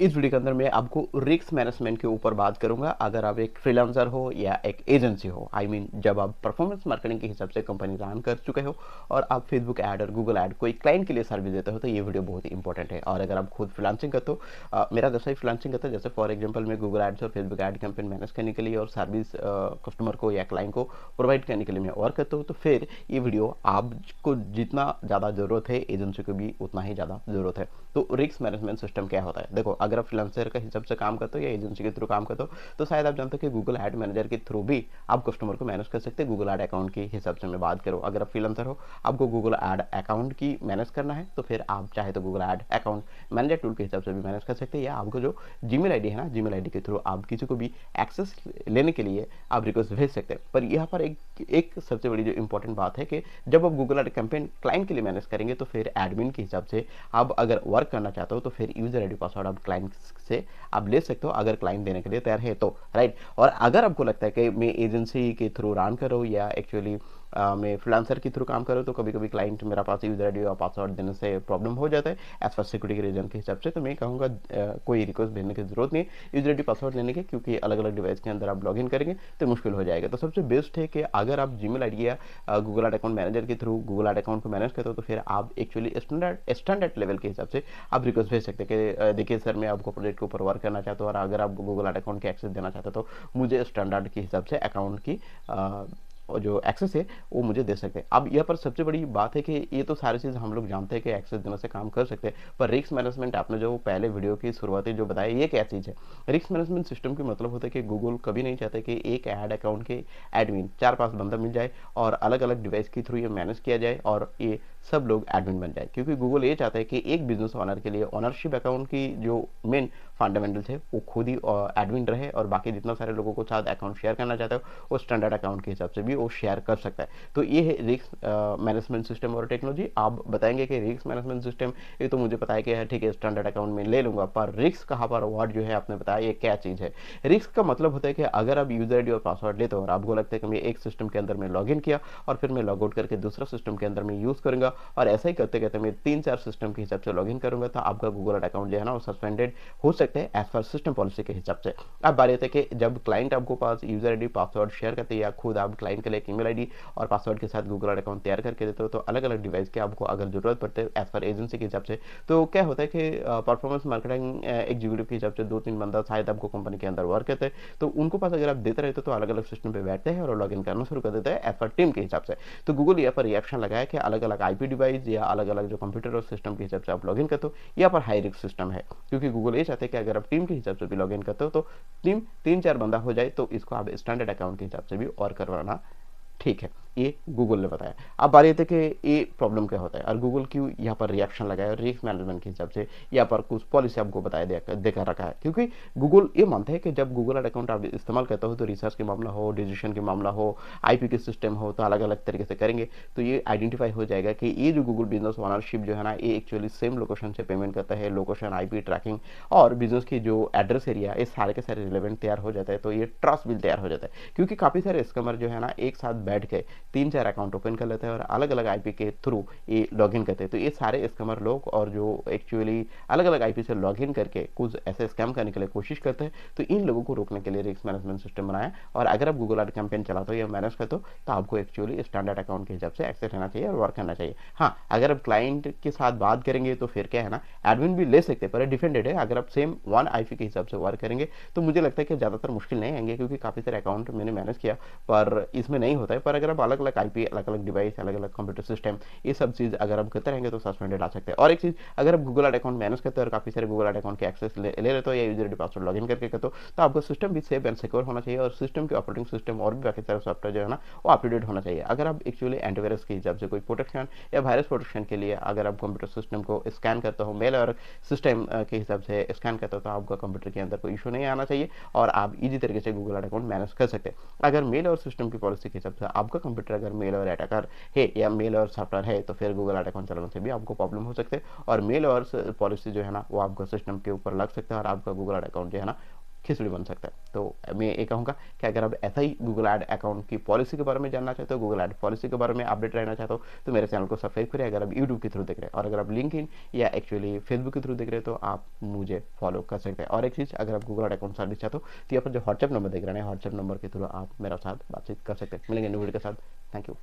इस वीडियो के अंदर मैं आपको रिस्क मैनेजमेंट के ऊपर बात करूंगा। अगर आप एक फ्रीलांसर हो या एक एजेंसी हो, जब आप परफॉर्मेंस मार्केटिंग के हिसाब से कंपनी रन कर चुके हो और आप फेसबुक ऐड और गूगल ऐड कोई क्लाइंट के लिए सर्विस देते हो, तो ये वीडियो बहुत ही इंपॉर्टेंट है। और अगर आप खुद फ्रीलांसिंग करते हो, मेरा जैसा ही फ्रीलांसिंग करता है, जैसे फॉर एग्जाम्पल मैं गूगल एड्स और फेसबुक ऐड कैंपेन मैनेज करने के लिए और सर्विस कस्टमर को या क्लाइंट को प्रोवाइड करने के लिए मैं वर्क करता हूँ, तो फिर ये वीडियो आपको जितना ज़्यादा ज़रूरत है, एजेंसी को भी उतना ही ज़्यादा ज़रूरत है। तो रिस्क मैनेजमेंट सिस्टम क्या होता है? देखो, अगर आप फ्रीलांसर का हिसाब से काम करते हो या एजेंसी के थ्रू काम करते हो, तो शायद आप जानते हो कि गूगल एड मैनेजर के थ्रू भी आप कस्टमर को मैनेज कर सकते हैं। गूगल एड अकाउंट के हिसाब से मैं बात करूँ, अगर आप फ्रीलांसर हो, आपको गूगल एड अकाउंट की मैनेज करना है, तो फिर आप चाहे तो Google ad account manager tool के हिसाब से भी मैनेज कर सकते हैं। या आपको जो जीमेल आईडी है ना, जीमेल आईडी के थ्रू आप किसी को भी एक्सेस लेने के लिए आप रिक्वेस्ट भेज सकते हैं। पर यहाँ पर एक सबसे बड़ी जो इंपॉर्टेंट बात है कि जब आप गूगल एड कैंपेन क्लाइंट के लिए मैनेज करेंगे, तो फिर एडमिन के हिसाब से आप अगर वर्क करना चाहते हो, तो फिर यूजर आईडी पासवर्ड आप क्लाइंट से आप ले सकते हो, अगर क्लाइंट देने के लिए तैयार है तो, राइट। और अगर आपको लगता है कि मैं एजेंसी के थ्रू रन कर रहा हूँ या एक्चुअली मैं फ्रीलांसर के थ्रू काम कर रहा हूँ, तो कभी कभी क्लाइंट मेरा पास यूजर आईडी और पासवर्ड देने से प्रॉब्लम हो जाता है एज पर सिक्योरिटी के रीजन के हिसाब से, तो मैं कहूँगा कोई रिक्वेस्ट भेजने की जरूरत नहीं है यूजर आईडी पासवर्ड लेने की, क्योंकि अलग अलग डिवाइस के अंदर आप लॉगिन करेंगे तो मुश्किल हो जाएगा। तो सबसे बेस्ट है कि अगर आप जीमेल आईडी या गूगल एड अकाउंट मैनेजर के थ्रू गूगल एड अकाउंट को मैनेज करते हो, तो फिर आप एक्चुअली स्टैंडर्ड लेवल के हिसाब से आप रिक्वेस्ट भेज सकते हैं कि देखिए सर, मैं आपको प्रोजेक्ट के ऊपर वर्क करना चाहता हूँ, और अगर आप गूगल एड अकाउंट के एक्सेस देना चाहते हो, तो मुझे स्टैंडर्ड के हिसाब से अकाउंट की और जो एक्सेस है वो मुझे दे सकते हैं। अब यहाँ पर सबसे बड़ी बात है कि ये तो सारी चीज़ हम लोग जानते हैं कि एक्सेस देने से काम कर सकते हैं, पर रिस्क मैनेजमेंट आपने जो पहले वीडियो की शुरुआती जो बताया, ये क्या चीज़ है? रिस्क मैनेजमेंट सिस्टम का मतलब होता है कि गूगल कभी नहीं चाहते कि एक ऐड अकाउंट के एडमिन 4-5 बंदा मिल जाए और अलग अलग डिवाइस के थ्रू ये मैनेज किया जाए और ये सब लोग एडमिन बन जाए, क्योंकि गूगल ये चाहता है कि एक बिजनेस ओनर के लिए ओनरशिप अकाउंट की जो मेन फंडामेंटल्स है वो खुद ही एडमिन रहे, और बाकी जितना सारे लोगों को साथ अकाउंट शेयर करना चाहता है वो स्टैंडर्ड अकाउंट के हिसाब से भी वो शेयर कर सकता है। तो ये है रिस्क मैनेजमेंट सिस्टम और टेक्नोलॉजी। आप बताएंगे कि रिस्क मैनेजमेंट सिस्टम, ये तो मुझे पता है कि ठीक है स्टैंडर्ड अकाउंट में ले लूंगा, पर रिस्क कहाँ पर वर्ड जो है आपने बताया, ये क्या चीज़ है? रिस्क का मतलब होता है कि अगर आप यूजर आईडी और पासवर्ड लेते हो और आपको लगता है कि मैं एक सिस्टम के अंदर में लॉग इन किया और फिर मैं लॉग आउट करके दूसरा सिस्टम के अंदर में यूज़ करूंगा, और ऐसा ही करते करते मैं 3-4 सिस्टम के हिसाब से लॉग इन करूंगा, तो आपका गूगल अकाउंट जो है ना वो सस्पेंडेड हो सकते हैं एज पर सिस्टम पॉलिसी के हिसाब से। अब बात है कि जब क्लाइंट आपको पास यूजर आईडी पासवर्ड शेयर करते हैं, या खुद आप क्लाइंट के लिए ईमेल आईडी और पासवर्ड के साथ गूगल अकाउंट तैयार करके देते हो, तो अलग अलग डिवाइस के आपको अगर जरूरत पड़ते है एज पर एजेंसी के हिसाब से, तो क्या होता है कि परफॉर्मेंस मार्केटिंग एग्जीक्यूटिव के हिसाब से 2-3 बंदा शायद आपको कंपनी के अंदर वर्क करते हैं, तो उनको पास अगर आप देते रहते हो तो अलग अलग सिस्टम पे बैठते हैं और लॉग इन करना शुरू कर देते हैं एज पर टीम के हिसाब से। तो गूगल यहाँ पर रिएक्शन लगाया कि अलग अलग आईपी डिवाइस या अलग अलग जो कंप्यूटर और सिस्टम के हिसाब से आप लॉग इन करते हो, यहाँ पर हाई रिस्क सिस्टम है, क्योंकि गूगल ये चाहते हैं कि अगर आप टीम के हिसाब से भी लॉग इन करते हो, तो टीम 3-4 बंदा हो जाए, तो इसको आप स्टैंडर्ड अकाउंट के हिसाब से भी और करवाना ठीक है। ये गूगल ने बताया। अब बात ये कि ये प्रॉब्लम क्या होता है और गूगल क्यों यहाँ पर रिएक्शन लगाया, और रिस्क मैनेजमेंट के हिसाब से यहाँ पर कुछ पॉलिसी आपको बताया देकर रखा है, क्योंकि गूगल ये मानता है कि जब गूगल एड अकाउंट आप इस्तेमाल करते हो, तो रिसर्च के मामला हो, डिसीजन के मामला हो, आईपी के सिस्टम हो, तो अलग अलग तरीके से करेंगे, तो ये आइडेंटिफाई हो जाएगा कि ये जो गूगल बिजनेस ओनरशिप जो है ना, ये एक्चुअली सेम लोकेशन से पेमेंट करता है, लोकेशन, आईपी ट्रैकिंग और बिजनेस की जो एड्रेस एरिया, ये सारे के सारे रिलेवेंट तैयार हो जाता है, तो ये ट्रस्ट बिल तैयार हो जाता है, क्योंकि काफ़ी सारे स्कैमर जो है ना एक साथ बैठ के 3-4 अकाउंट ओपन कर लेते हैं और अलग अलग आईपी के थ्रू ये लॉगिन करते हैं। तो ये सारे स्कैमर लोग और जो एक्चुअली अलग अलग आईपी से लॉगिन करके कुछ ऐसे स्कैम करने के लिए कोशिश करते हैं, तो इन लोगों को रोकने के लिए रिस्क मैनेजमेंट सिस्टम बनाया। और अगर आप गूगल एड कैंपेन चलाते हो या मैनेज करते हो, तो आपको एक्चुअली स्टैंडर्ड अकाउंट के हिसाब से एक्सेस रहना चाहिए और वर्क करना चाहिए। हाँ, अगर आप क्लाइंट के साथ बात करेंगे तो फिर क्या है ना, एडमिन भी ले सकते हैं, पर डिफेंडेड है। अगर आप सेम वन आईपी के हिसाब से वर्क करेंगे, तो मुझे लगता है कि ज़्यादातर मुश्किल नहीं आएंगे, क्योंकि काफ़ी सारे अकाउंट मैंने मैनेज किया, पर इसमें नहीं होता है। पर अगर आप अलग अलग आईपी, अलग अलग डिवाइस, अलग अलग कंप्यूटर सिस्टम, ये सब चीज़ अगर आप करते रहेंगे तो सस्पेंडेड आ सकते हैं। और एक चीज़, अगर आप गूगल एड अकाउंट मैनेज करते हो और काफ़ी सारे गूगल एड अकाउंट के एक्सेस ले लेते हो या यूजर पासवर्ड लॉगिन करके करते हो, तो आपका सिस्टम भी सेफ एंड सिक्योर होना चाहिए, और सिस्टम के ऑपरेटिंग सिस्टम और भी बाकी सारे सॉफ्टवेयर जो है ना वो अप टू डेट होना चाहिए। अगर आप एक्चुअली एंटीवायरस के हिसाब से कोई प्रोटेक्शन या वायरस प्रोटेक्शन के लिए अगर आप कंप्यूटर सिस्टम को स्कैन करते हो, मेल और सिस्टम के हिसाब से स्कैन करते हो, तो आपका कंप्यूटर के अंदर कोई इशू नहीं आना चाहिए और आप इजी तरीके से गूगल एड अकाउंट मैनेज कर सकते हैं। अगर मेल और सिस्टम की पॉलिसी के हिसाब से आपका कंप्यूटर अगर मेल और अटैकर है या मेल और सॉफ्टवेयर है, तो फिर गूगल एड अकाउंट चलाने से भी आपको प्रॉब्लम हो सकते हैं, और मेल और पॉलिसी जो है ना वो आपका सिस्टम के ऊपर लग सकता है और आपका गूगल एड अकाउंट जो है ना खिचड़ी बन सकता है। तो मैं ये कहूँगा कि अगर आप ऐसा ही गूगल ऐड अकाउंट की पॉलिसी के बारे में जानना चाहते हो, गूगल ऐड पॉलिसी के बारे में अपडेट रहना चाहते हो, तो मेरे चैनल को सब्सक्राइब करें अगर आप यूट्यूब के थ्रू देख रहे हैं। और अगर आप लिंक्डइन या एक्चुअली फेसबुक के थ्रू देख रहे हैं तो आप मुझे फॉलो कर सकते हैं। और एक चीज़, अगर आप गूगल ऐड अकाउंट सर्विस चाहते हो तो यहाँ पर जो व्हाट्सएप नंबर देख रहे हैं, व्हाट्सएप नंबर के थ्रू आप मेरे साथ बातचीत कर सकते हैं। मिलेंगे न्यू वीडियो के साथ। Thank you.